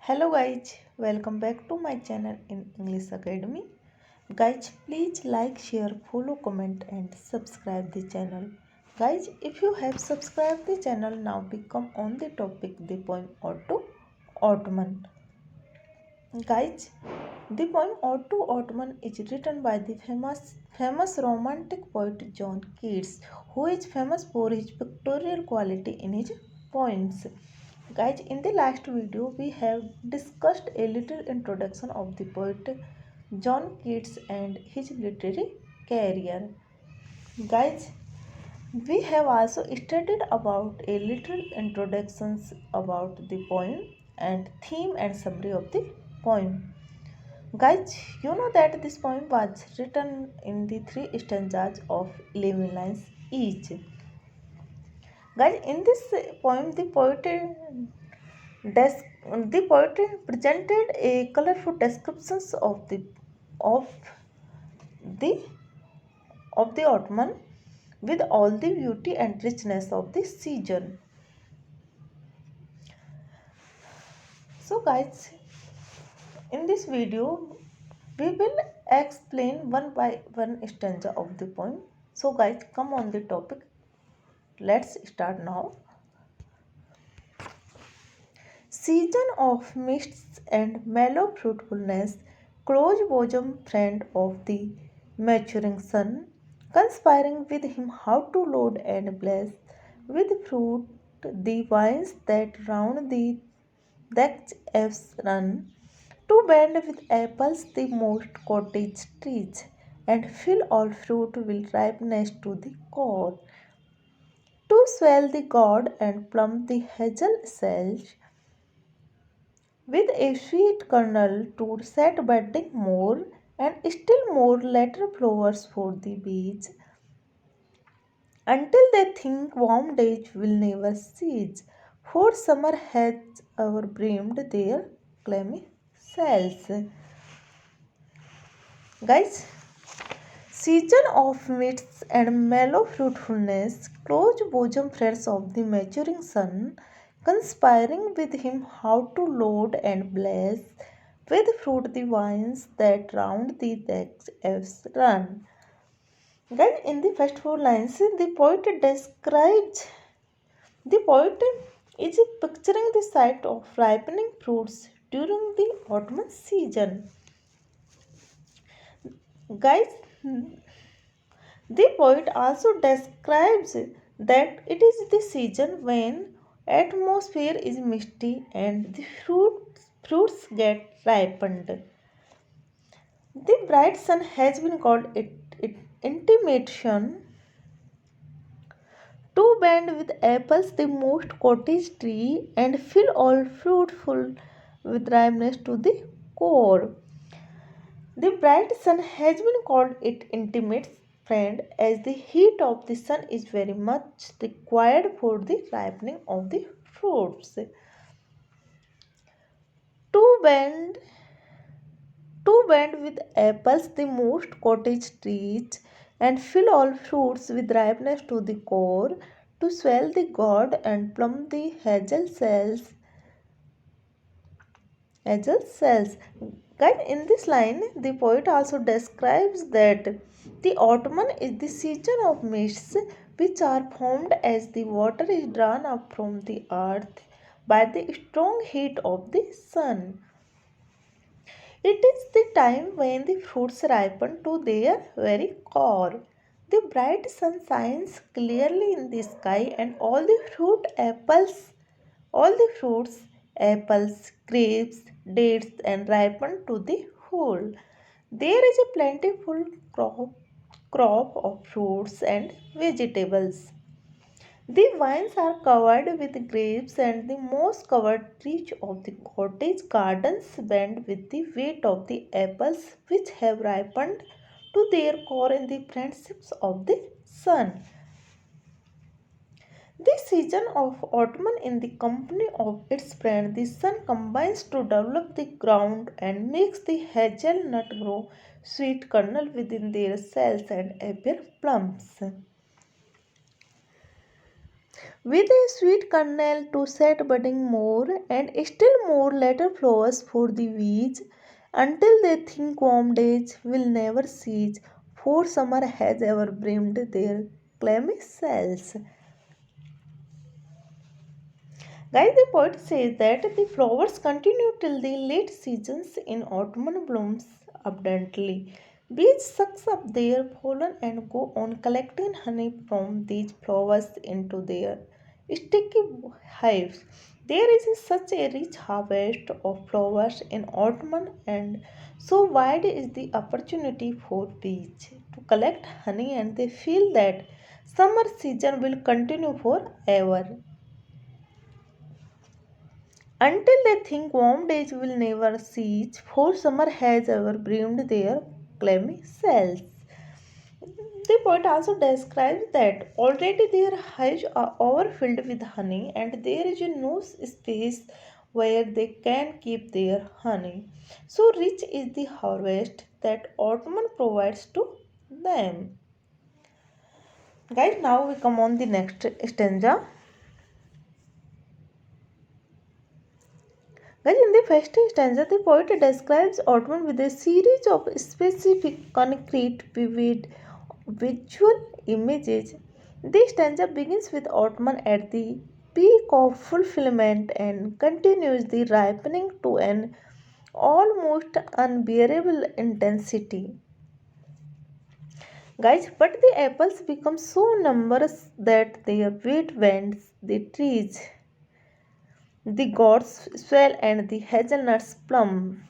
Hello guys, welcome back to my channel in English Academy. Guys, please like, share, follow, comment and subscribe the channel. Guys, if you have subscribed the channel, now become on the topic the poem Otto Ottoman. Guys, the poem Otto Ottoman is written by the famous romantic poet John Keats, who is famous for his pictorial quality in his poems. Guys, in the last video, we have discussed a little introduction of the poet John Keats and his literary career. Guys, we have also studied about a little introductions about the poem and theme and summary of the poem. Guys, you know that this poem was written in the three stanzas of 11 lines each. Guys, in this poem, Des- the poet presented a colorful descriptions of the of the Ottoman with all the beauty and richness of the season. So guys, in this video we will explain one by one stanza of the poem. So guys, come on the topic. Let's start now. Season of mists and mellow fruitfulness, close bosom friend of the maturing sun, conspiring with him how to load and bless with fruit the vines that round the thatched eaves run, to bend with apples the most cottage trees, and fill all fruit will ripeness to the core, to swell the gourd and plump the hazel cells, with a sweet kernel to set budding more, and still more later flowers for the bees, until they think warm days will never cease, for summer has overbrimmed their clammy cells. Guys, season of mists and mellow fruitfulness, close bosom friends of the maturing sun, conspiring with him how to load and bless with fruit the vines that round the thatched eaves run. Then in the first four lines, the poet is picturing the sight of ripening fruits during the autumn season. Guys, the poet also describes that it is the season when atmosphere is misty and the fruits get ripened. The bright sun has been called it intimation to bend with apples the most cottage tree and fill all fruitful with ripeness to the core. The bright sun has been called its intimate friend as the heat of the sun is very much required for the ripening of the fruits. To bend, to bend with apples the most cottage trees and fill all fruits with ripeness to the core, to swell the gourd and plump the hazel cells. Guys, in this line, the poet also describes that the autumn is the season of mists which are formed as the water is drawn up from the earth by the strong heat of the sun. It is the time when the fruits ripen to their very core. The bright sun shines clearly in the sky, and all the fruits, apples, grapes, dates, and ripen to the whole. There is a plentiful crop of fruits and vegetables. The vines are covered with grapes, and the moss covered trees of the cottage gardens bend with the weight of the apples which have ripened to their core in the friendships of the sun. This season of autumn in the company of its friend, the sun combines to develop the ground and makes the hazelnut grow sweet kernel within their cells and appear plumps. with a sweet kernel to set budding more, and still more later flowers for the weeds, until they think warm days will never cease, for summer has ever brimmed their clammy cells. Guys, the poet says that the flowers continue till the late seasons in autumn blooms abundantly. Bees sucks up their pollen and go on collecting honey from these flowers into their sticky hives. There is such a rich harvest of flowers in autumn, and so wide is the opportunity for bees to collect honey, and they feel that summer season will continue forever. Until they think warm days will never cease, for summer has ever brimmed their clammy cells. The poet also describes that already their hives are overfilled with honey, and there is no space where they can keep their honey. So rich is the harvest that autumn provides to them. Guys, now we come on the next stanza. Guys, in the first stanza, the poet describes autumn with a series of specific, concrete, vivid visual images. The stanza begins with autumn at the peak of fulfillment and continues the ripening to an almost unbearable intensity. Guys, but the apples become so numerous that their weight bends the trees. The gods swell and the hazelnuts plumb.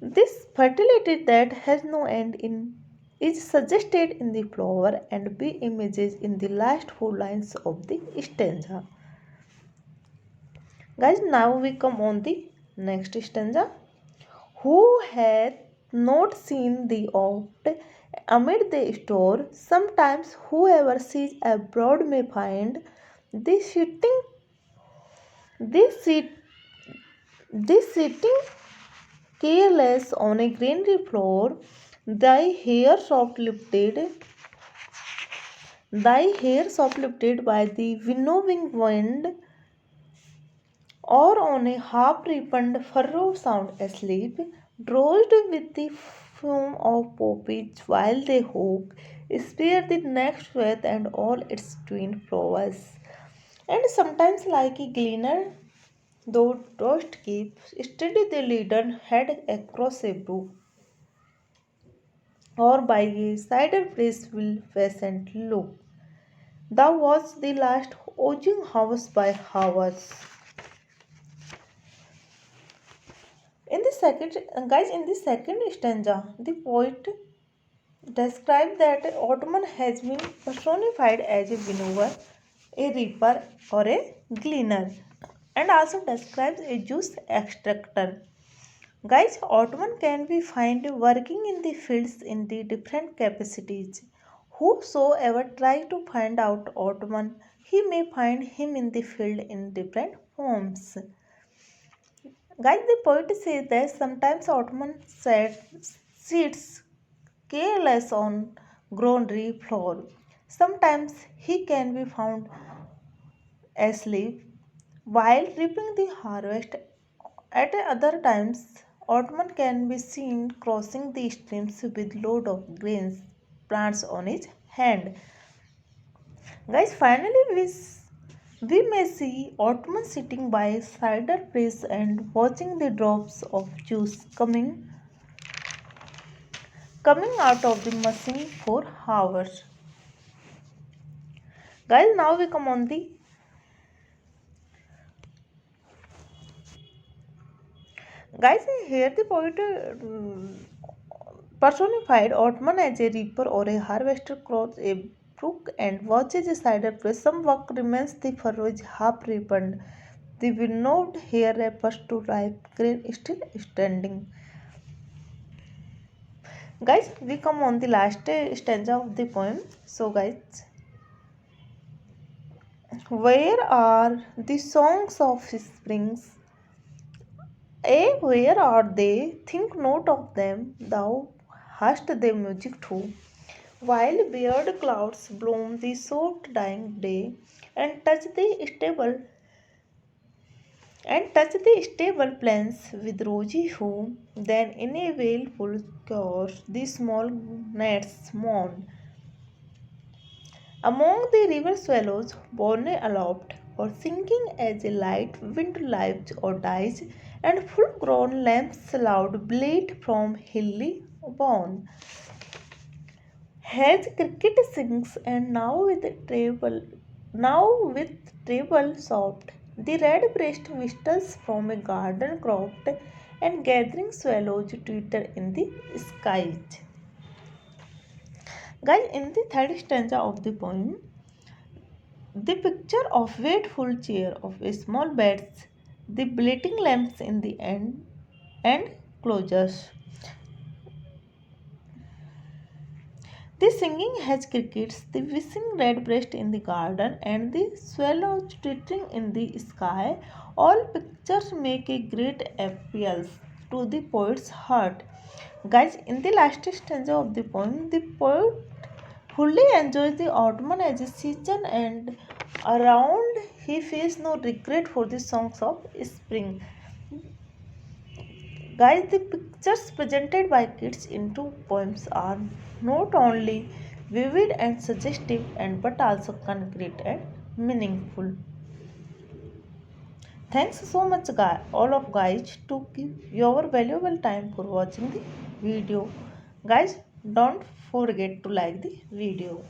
This fertility that has no end in is suggested in the flower and bee images in the last four lines of the stanza. Guys, now we come on the next stanza. Who hath not seen thee oft amid the store? Sometimes whoever sees abroad may find thee sitting, thee sit, thee sitting careless on a greenery floor, thy hair soft lifted, thy hair soft lifted by the winnowing wind, or on a half ripened furrow sound asleep, drowsed with the fume of poppies while they hope, spare the next breath and all its twin flowers. And sometimes, like a gleaner, though dost keep steady the leaden head across a brook, or by a cider press will pheasant look. Thou wast the last oozing house by hours. In the second stanza, the poet describes that autumn has been personified as a winnower, a reaper, or a gleaner, and also describes a juice extractor. Guys, autumn can be found working in the fields in the different capacities. Whosoever try to find out autumn, he may find him in the field in different forms. Guys, the poet says that sometimes sits careless on greenery floor. Sometimes he can be found asleep while reaping the harvest. At other times, Ottoman can be seen crossing the streams with load of grains plants on his hand. Guys, finally we may see Ottoman sitting by a cider press and watching the drops of juice coming out of the machine for hours. Guys, now we come on the guys here the poet personified Ottoman as a reaper or a harvester crosses a brook and watches a cider press. Some work remains the furrow is half ripened. The winnowed hair wrappers to ripe grain still standing. Guys, we come on the last stanza of the poem. So guys, where are the songs of springs? Where are they? Think not of them. Thou hast their music too. While beard clouds bloom the soft dying day, and touch the stable plants with rosy hue. Then in a wailful chorus the small gnats mourn. Among the river swallows borne aloft or sinking as a light wind lives or dies, and full-grown lambs loud bleat from hilly bourne. As cricket sings, and now with treble soft, the red-breast whistles from a garden croft, and gathering swallows twitter in the skies. Guys, in the third stanza of the poem, the picture of wakeful cheer of a small beds, the bleating lamps in the end and closures. The singing hedge crickets, the whistling redbreast in the garden, and the swallows twittering in the sky, all pictures make a great appeal to the poet's heart. Guys, in the last stanza of the poem, the poet fully enjoys the autumn as a season, and around he feels no regret for the songs of spring. Guys, the pictures presented by kids in two poems are not only vivid and suggestive and but also concrete and meaningful. Thanks so much all of guys to give your valuable time for watching the video. Guys, don't forget to like the video.